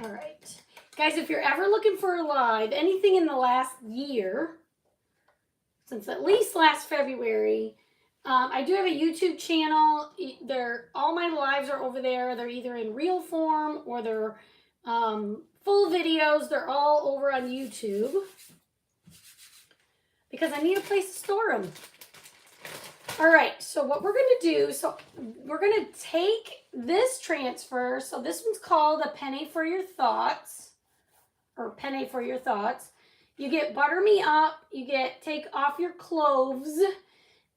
All right. Guys, if you're ever looking for a live, anything in the last year, since at least last February, I do have a YouTube channel. All my lives are over there. They're either in reel form or they're full videos. They're all over on YouTube because I need a place to store them. All right, so what we're going to do, we're going to take this transfer. So this one's called a penny for your thoughts, or penny for your thoughts. You get butter me up, you get take off your cloves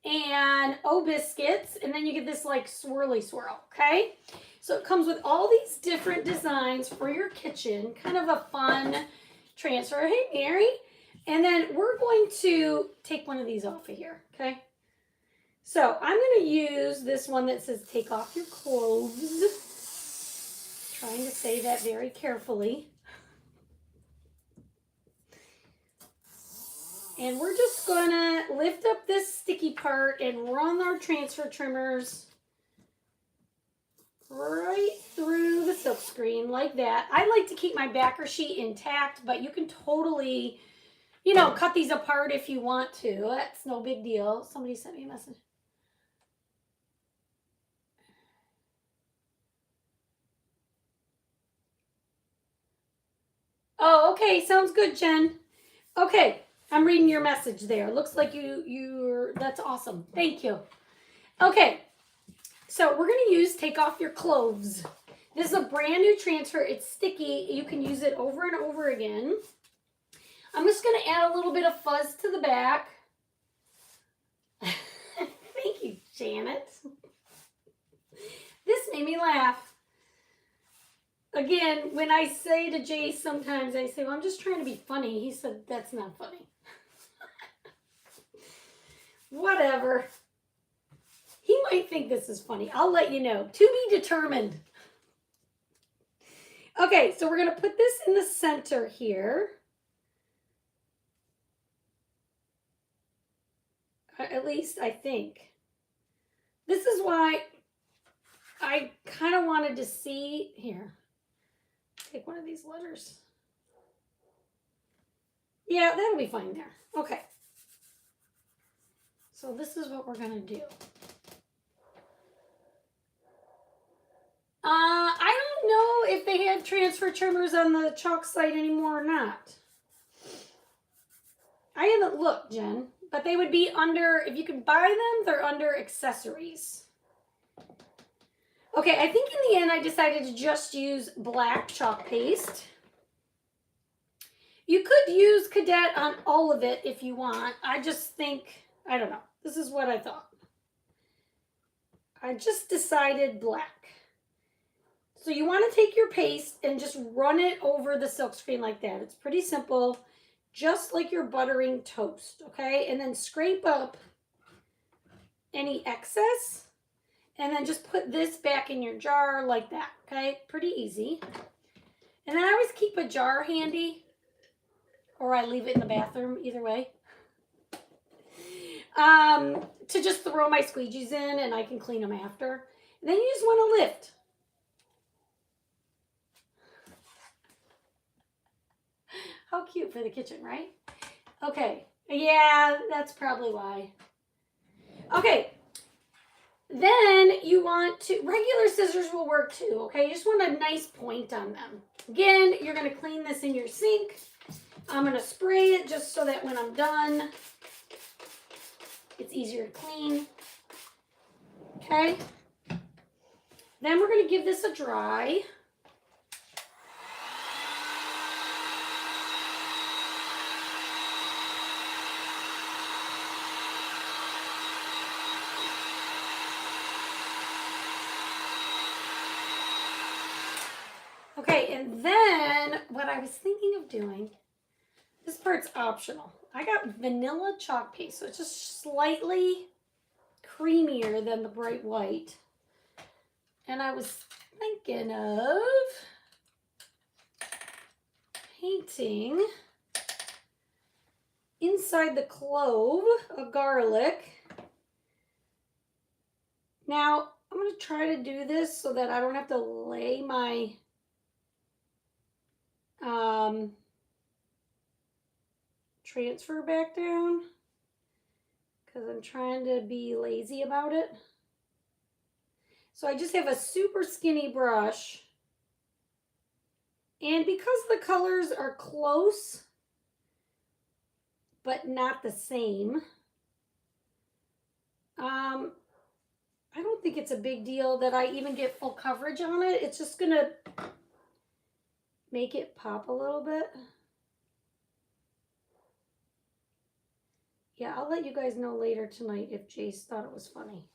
and biscuits, and then you get this like swirly swirl, okay? So it comes with all these different designs for your kitchen, kind of a fun transfer. Hey, Mary. And then we're going to take one of these off of here, okay? So I'm going to use this one that says take off your cloves. Trying to say that very carefully. And we're just going to lift up this sticky part and run our transfer trimmers right through the silk screen like that. I like to keep my backer sheet intact, but you can totally, cut these apart if you want to. That's no big deal. Somebody sent me a message. Oh, okay. Sounds good, Jen. Okay. I'm reading your message there. Looks like that's awesome. Thank you. Okay. So we're going to take off your cloves. This is a brand new transfer. It's sticky. You can use it over and over again. I'm just going to add a little bit of fuzz to the back. Thank you, Janet. This made me laugh. Again, when I say to Jay sometimes, I say, well, I'm just trying to be funny. He said, that's not funny. Whatever. He might think this is funny. I'll let you know. To be determined. Okay, so we're going to put this in the center here. At least I think. This is why I kind of wanted to see here. Take one of these letters. Yeah, that'll be fine there. Okay. So this is what we're going to do. I don't know if they have transfer trimmers on the chalk site anymore or not. I haven't looked, Jen, but they would be under, if you can buy them, they're under accessories. Okay, I think in the end I decided to just use black chalk paste. You could use Cadet on all of it if you want. I just think, I don't know. This is what I thought. I just decided black. So you want to take your paste and just run it over the silk screen like that. It's pretty simple, just like you're buttering toast, okay? And then scrape up any excess. And then just put this back in your jar like that, okay? Pretty easy. And then I always keep a jar handy, or I leave it in the bathroom, either way. To just throw my squeegees in and I can clean them after. And then you just want to lift. How cute for the kitchen, right? Okay. Yeah, that's probably why. Okay. Then you want to, regular scissors will work too, okay? You just want a nice point on them. Again, you're going to clean this in your sink. I'm going to spray it just so that when I'm done, it's easier to clean. Okay? Then we're going to give this a dry. Okay, and then what I was thinking of doing, this part's optional. I got vanilla chalk paste, so it's just slightly creamier than the bright white. And I was thinking of painting inside the clove of garlic. Now, I'm going to try to do this so that I don't have to lay my transfer back down because I'm trying to be lazy about it. So I just have a super skinny brush. And because the colors are close, but not the same, I don't think it's a big deal that I even get full coverage on it. It's just going to make it pop a little bit. Yeah, I'll let you guys know later tonight if Jace thought it was funny.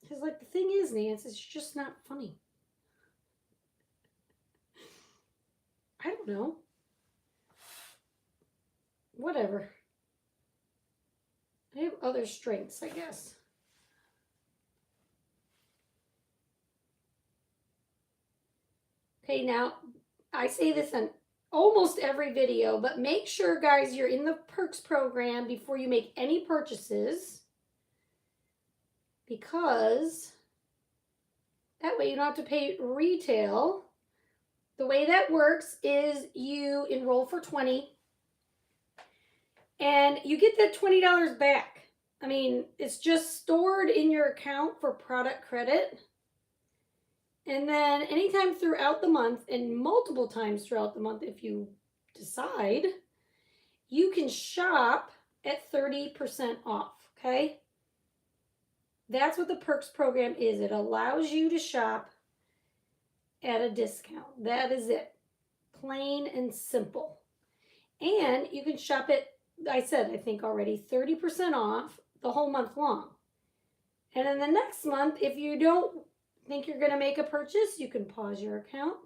Because, like, the thing is, Nance, it's just not funny. I don't know. Whatever. I have other strengths, I guess. Okay, now, I say this on almost every video, but make sure, guys, you're in the Perks program before you make any purchases, because that way you don't have to pay retail. The way that works is you enroll for $20 and you get that $20 back. I mean, it's just stored in your account for product credit. And then anytime throughout the month, and multiple times throughout the month if you decide, you can shop at 30% off, okay? That's what the Perks program is. It allows you to shop at a discount. That is it. Plain and simple. And you can shop at, I said, I think already, 30% off the whole month long. And then the next month, if you don't think you're going to make a purchase, you can pause your account.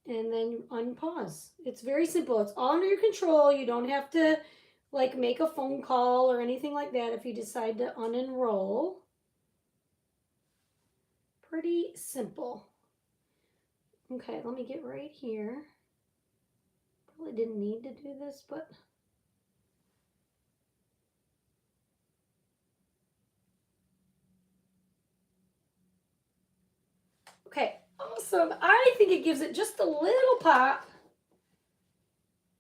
And then you unpause. It's very simple. It's all under your control. You don't have to like make a phone call or anything like that if you decide to unenroll. Pretty simple. Okay, let me get right here. Probably didn't need to do this, but okay, awesome. I think it gives it just a little pop.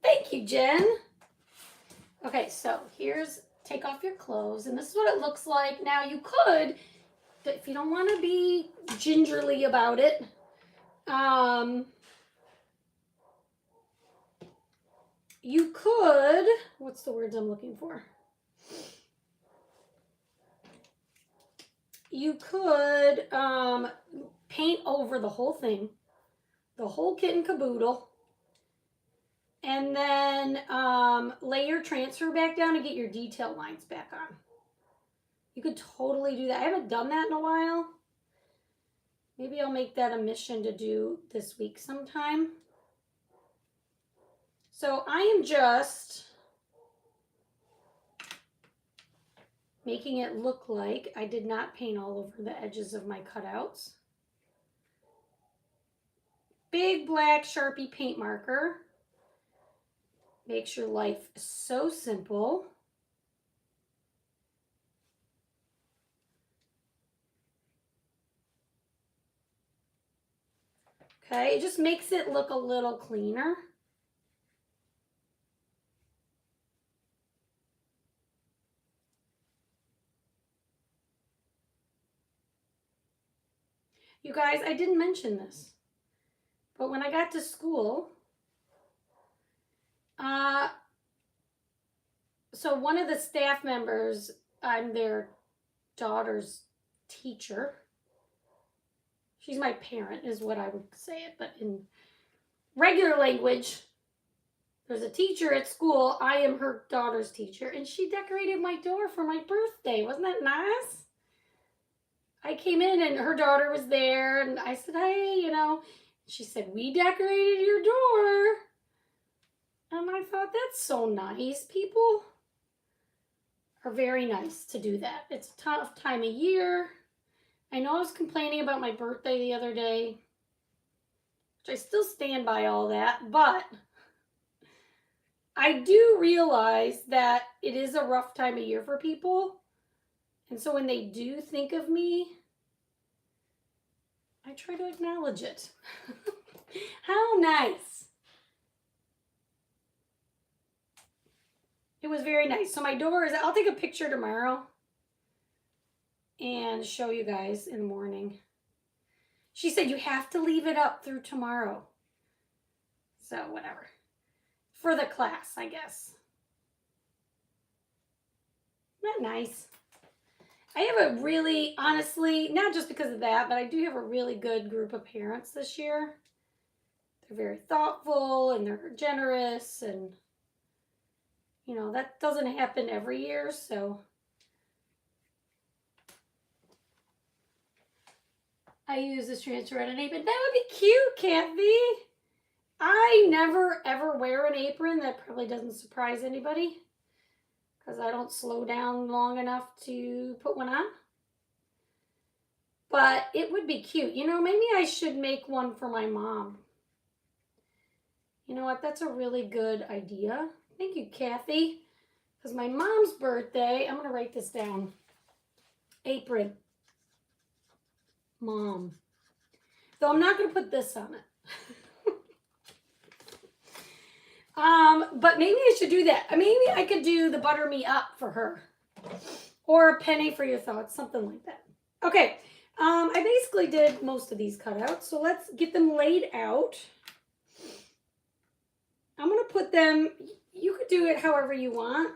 Thank you, Jen. Okay, so here's, take off your clothes, and this is what it looks like. Now you could, if you don't want to be gingerly about it, you could, what's the words I'm looking for? You could paint over the whole thing, the whole kit and caboodle, and then lay your transfer back down and get your detail lines back on. You could totally do that. I haven't done that in a while. Maybe I'll make that a mission to do this week sometime. So I am just making it look like I did not paint all over the edges of my cutouts. Big black Sharpie paint marker. Makes your life so simple. Okay, it just makes it look a little cleaner. You guys, I didn't mention this, but when I got to school, so one of the staff members, I'm their daughter's teacher. She's my parent is what I would say it, but in regular language, there's a teacher at school. I am her daughter's teacher, and she decorated my door for my birthday. Wasn't that nice? I came in and her daughter was there, and I said, hey, you know, she said, we decorated your door. And I thought, that's so nice. People are very nice to do that. It's a tough time of year. I know I was complaining about my birthday the other day, which I still stand by all that, but I do realize that it is a rough time of year for people. And so when they do think of me, I try to acknowledge it. How nice. It was very nice. So my door is, I'll take a picture tomorrow and show you guys in the morning. She said you have to leave it up through tomorrow. So whatever. For the class, I guess. Isn't that nice? I have a really, honestly, not just because of that, but I do have a really good group of parents this year. They're very thoughtful and they're generous, and you know, that doesn't happen every year, so I use this transfer on an apron. That would be cute, Kathy. I never ever wear an apron. That probably doesn't surprise anybody because I don't slow down long enough to put one on. But it would be cute. You know, maybe I should make one for my mom. You know what? That's a really good idea. Thank you, Kathy. Because my mom's birthday, I'm going to write this down. Apron. Mom. Though I'm not going to put this on it. But maybe I should do that. Maybe I could do the butter me up for her. Or a penny for your thoughts. Something like that. Okay. I basically did most of these cutouts. So let's get them laid out. I'm going to put them, you could do it however you want.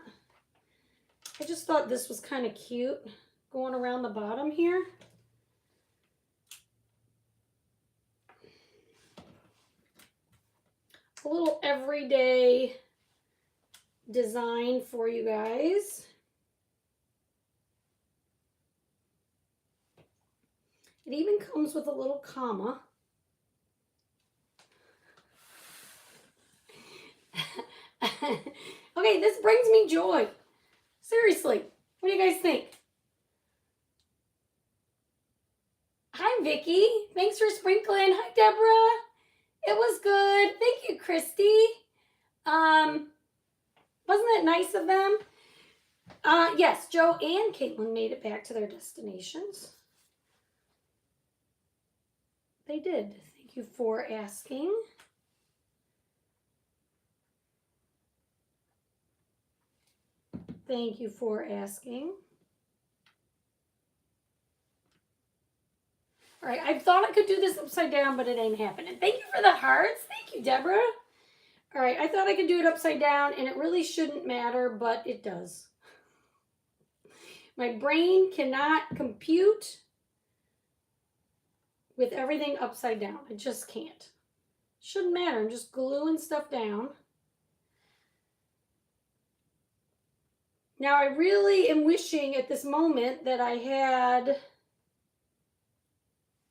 I just thought this was kind of cute going around the bottom here. A little everyday design for you guys. It even comes with a little comma. Okay, this brings me joy. Seriously, what do you guys think? Hi, Vicki. Thanks for sprinkling. Hi, Deborah. It was good. Thank you, Christy. Wasn't that nice of them? Yes, Joe and Caitlin made it back to their destinations. They did. Thank you for asking. Thank you for asking. All right, I thought I could do this upside down, but it ain't happening. Thank you for the hearts. Thank you, Deborah. All right, I thought I could do it upside down, and it really shouldn't matter, but it does. My brain cannot compute with everything upside down. I just can't. Shouldn't matter. I'm just gluing stuff down. Now, I really am wishing at this moment that I had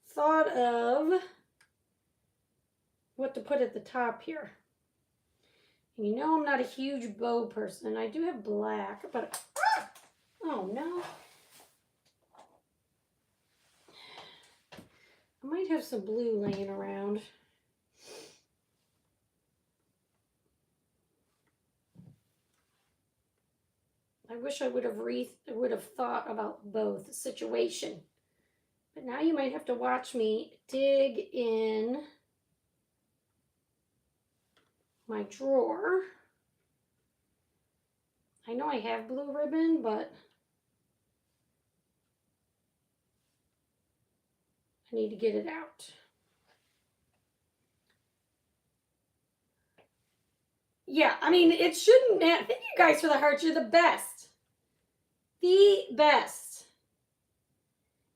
thought of what to put at the top here. And you know I'm not a huge bow person. I do have black, but oh no. I might have some blue laying around. I wish I would have thought about both situation. But now you might have to watch me dig in my drawer. I know I have blue ribbon, but I need to get it out. Yeah, I mean, it shouldn't matter. Thank you guys for the hearts. You're the best. The best.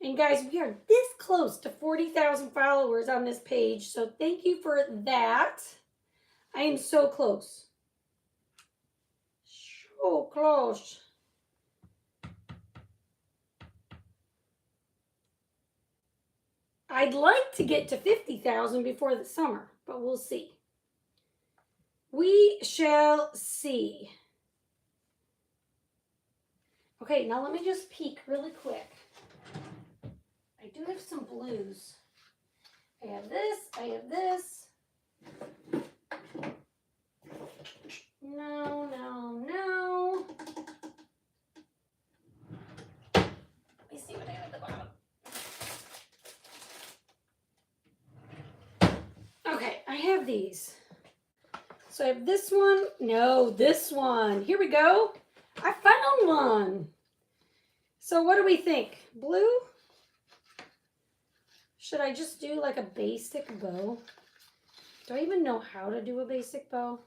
And guys, we are this close to 40,000 followers on this page. So thank you for that. I am so close. So close. I'd like to get to 50,000 before the summer, but we'll see. We shall see. Okay, now let me just peek really quick. I do have some blues. I have this, I have this. No, no, no. have these. So I have this one. No, this one. Here we go. I found one. So what do we think? Blue? Should I just do like a basic bow? Do I even know how to do a basic bow?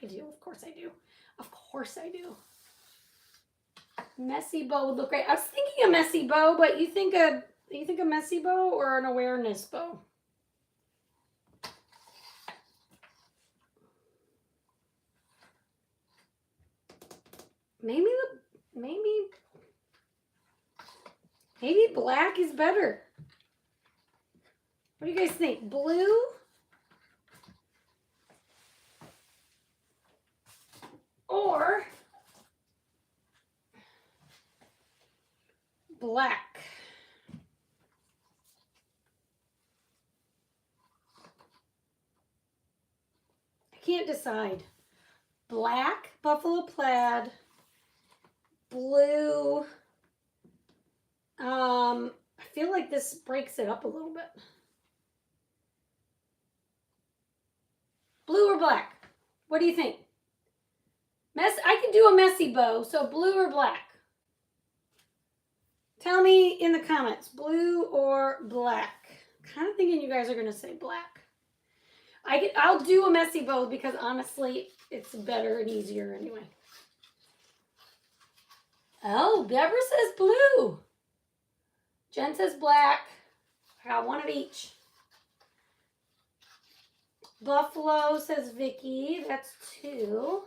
I do. Of course I do. Of course I do. Messy bow would look great. I was thinking a messy bow, but you think a messy bow or an awareness bow? Maybe black is better. What do you guys think? Blue? Or black? I can't decide. Black, buffalo plaid, blue. I feel like this breaks it up a little bit. Blue or black? What do you think? I can do a messy bow, so blue or black? Tell me in the comments, blue or black. I'm kind of thinking you guys are going to say black. I'll do a messy bow because honestly, it's better and easier anyway. Oh, Deborah says blue. Jen says black. I got one of each. Buffalo says Vicky. That's 2.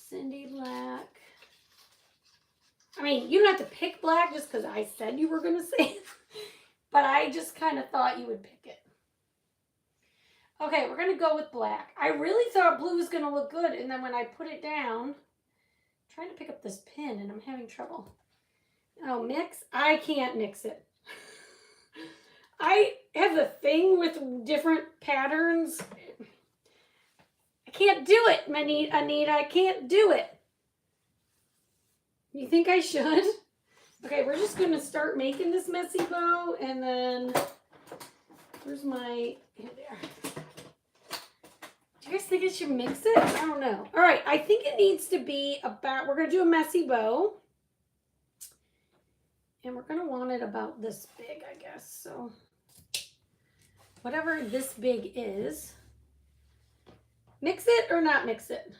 Cindy black. I mean, you don't have to pick black just because I said you were going to say it. But I just kind of thought you would pick it. Okay, we're going to go with black. I really thought blue was going to look good. And then when I put it down, I'm trying to pick up this pin and I'm having trouble. Oh, mix? I can't mix it. I have a thing with different patterns. I can't do it, Anita. I can't do it. You think I should? Okay, we're just going to start making this messy bow. And then, where's my, here there. Do you guys think I should mix it? I don't know. All right, I think it needs to be about, we're going to do a messy bow. And we're going to want it about this big, I guess. So, whatever this big is, mix it or not mix it.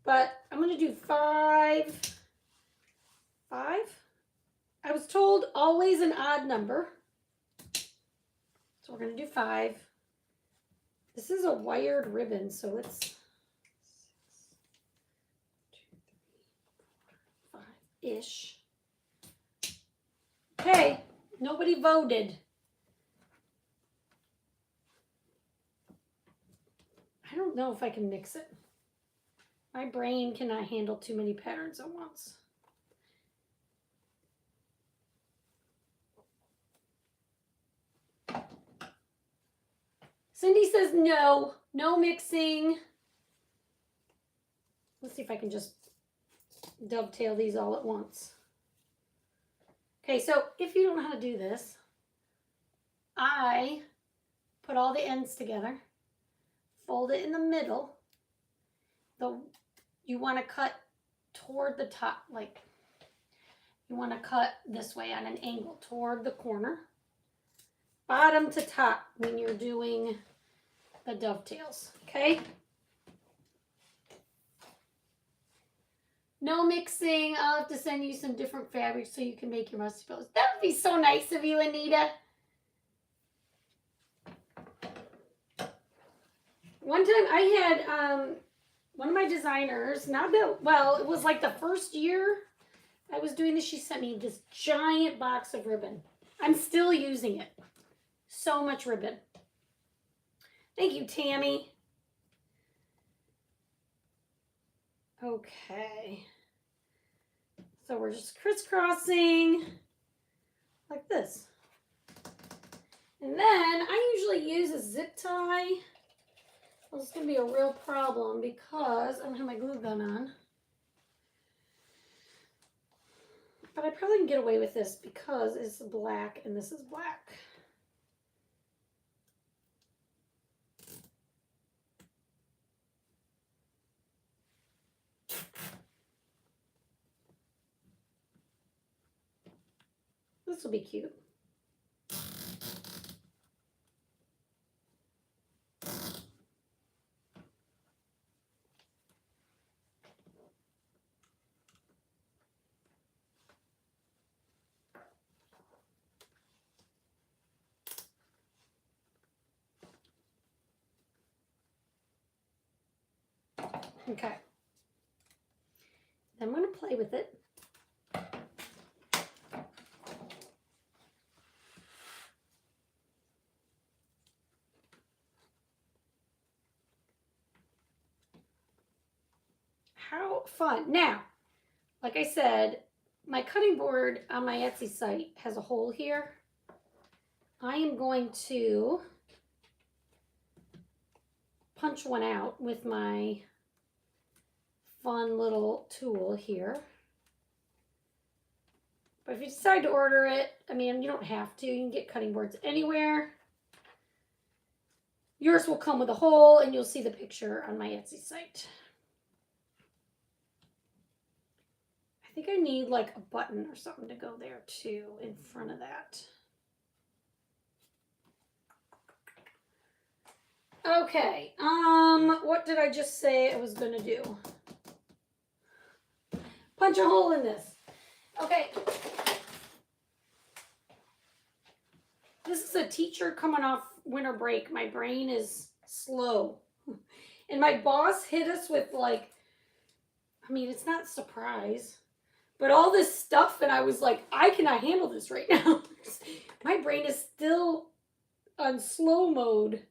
But I'm going to do 5. 5? I was told always an odd number. So we're going to do 5. This is a wired ribbon, so it's 6, 2, 3, 4, 5-ish. Okay, nobody voted. I don't know if I can mix it. My brain cannot handle too many patterns at once. Cindy says no, no mixing. Let's see if I can just dovetail these all at once. Okay, so if you don't know how to do this, I put all the ends together, fold it in the middle. You want to cut toward the top, like you want to cut this way on an angle toward the corner. Bottom to top when you're doing the dovetails, okay? No mixing. I'll have to send you some different fabrics so you can make your messy bows. That would be so nice of you, Anita. One time I had one of my designers, it was like the first year I was doing this, she sent me this giant box of ribbon. I'm still using it. So much ribbon. Thank you, Tammy. Okay. So we're just crisscrossing like this. And then I usually use a zip tie. Well, it's going to be a real problem because I don't have my glue gun on. But I probably can get away with this because it's black and this is black. This will be cute. Okay. Then I'm going to play with it. How fun. Now, like I said, my cutting board on my Etsy site has a hole here. I am going to punch one out with my fun little tool here. But if you decide to order it, I mean, you don't have to. You can get cutting boards anywhere. Yours will come with a hole, and you'll see the picture on my Etsy site. I think I need like a button or something to go there too in front of that. Okay, what did I just say I was gonna do? Punch a hole in this. Okay. This is a teacher coming off winter break. My brain is slow. And my boss hit us with like, I mean, it's not a surprise, but all this stuff, and I was like, I cannot handle this right now. My brain is still on slow mode.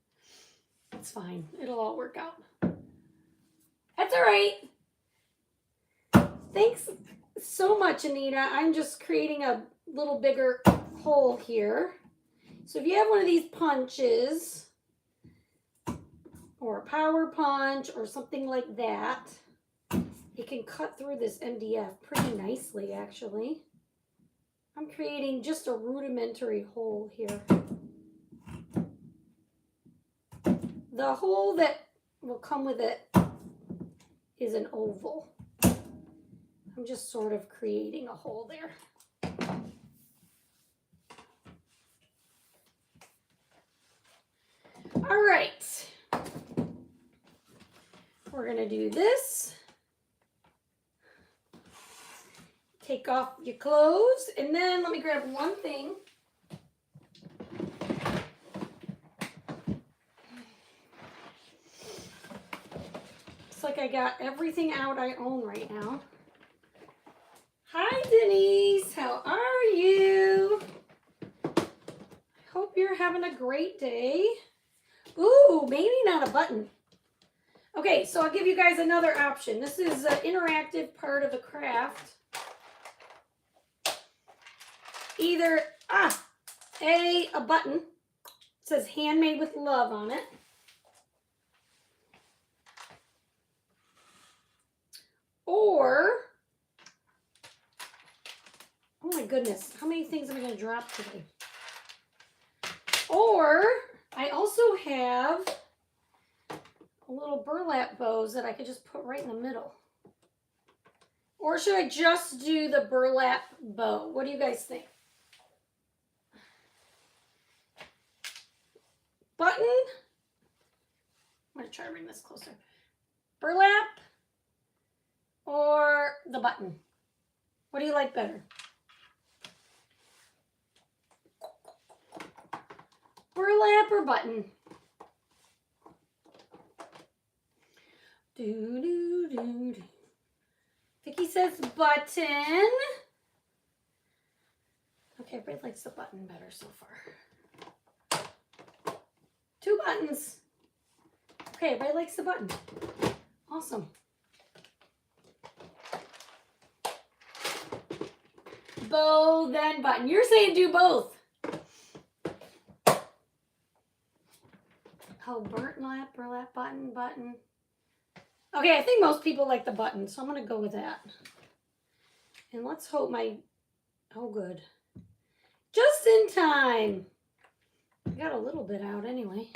It's fine. It'll all work out. That's all right. Thanks so much, Anita. I'm just creating a little bigger hole here. So if you have one of these punches, or a power punch, or something like that, it can cut through this MDF pretty nicely, actually. I'm creating just a rudimentary hole here. The hole that will come with it is an oval. I'm just sort of creating a hole there. All right. We're going to do this. Take off your cloves, and then let me grab one thing. Looks like I got everything out I own right now. Hi, Denise. How are you? I hope you're having a great day. Ooh, maybe not a button. Okay, so I'll give you guys another option. This is an interactive part of the craft. Either, a button. It says handmade with love on it. Or, oh my goodness, how many things am I going to drop today? Or, I also have a little burlap bows that I could just put right in the middle. Or should I just do the burlap bow? What do you guys think? Button. I'm going to try to bring this closer. Burlap or the button? What do you like better? Burlap or button? Do. Vicky says button. Okay, everybody likes the button better so far. 2 buttons. Okay, everybody likes the button. Awesome. Bow, then button. You're saying do both. Oh, burlap, button. Okay, I think most people like the button, so I'm going to go with that. And let's hope oh good. Just in time. I got a little bit out anyway.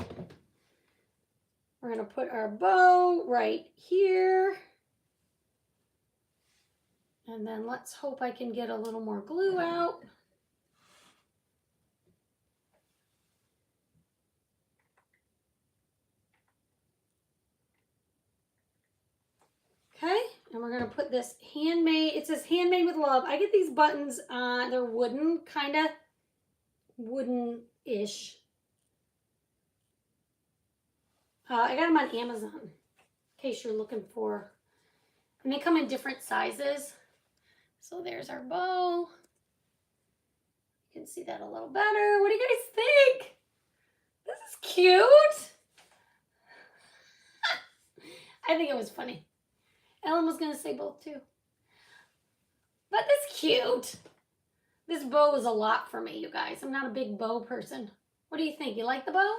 We're going to put our bow right here. And then let's hope I can get a little more glue out. put this handmade. It says handmade with love. I get these buttons. They're wooden, kind of wooden-ish. I got them on Amazon, in case you're looking for. And they come in different sizes. So there's our bow. You can see that a little better. What do you guys think? This is cute. I think it was funny. Ellen was going to say both too. But that's cute. This bow is a lot for me, you guys. I'm not a big bow person. What do you think? You like the bow?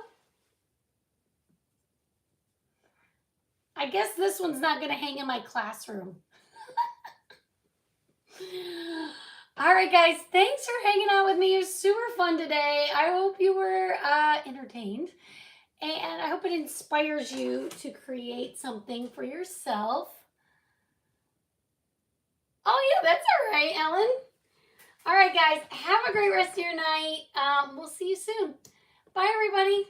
I guess this one's not going to hang in my classroom. All right, guys. Thanks for hanging out with me. It was super fun today. I hope you were entertained. And I hope it inspires you to create something for yourself. Oh, yeah, that's all right, Ellen. All right, guys. Have a great rest of your night. We'll see you soon. Bye, everybody.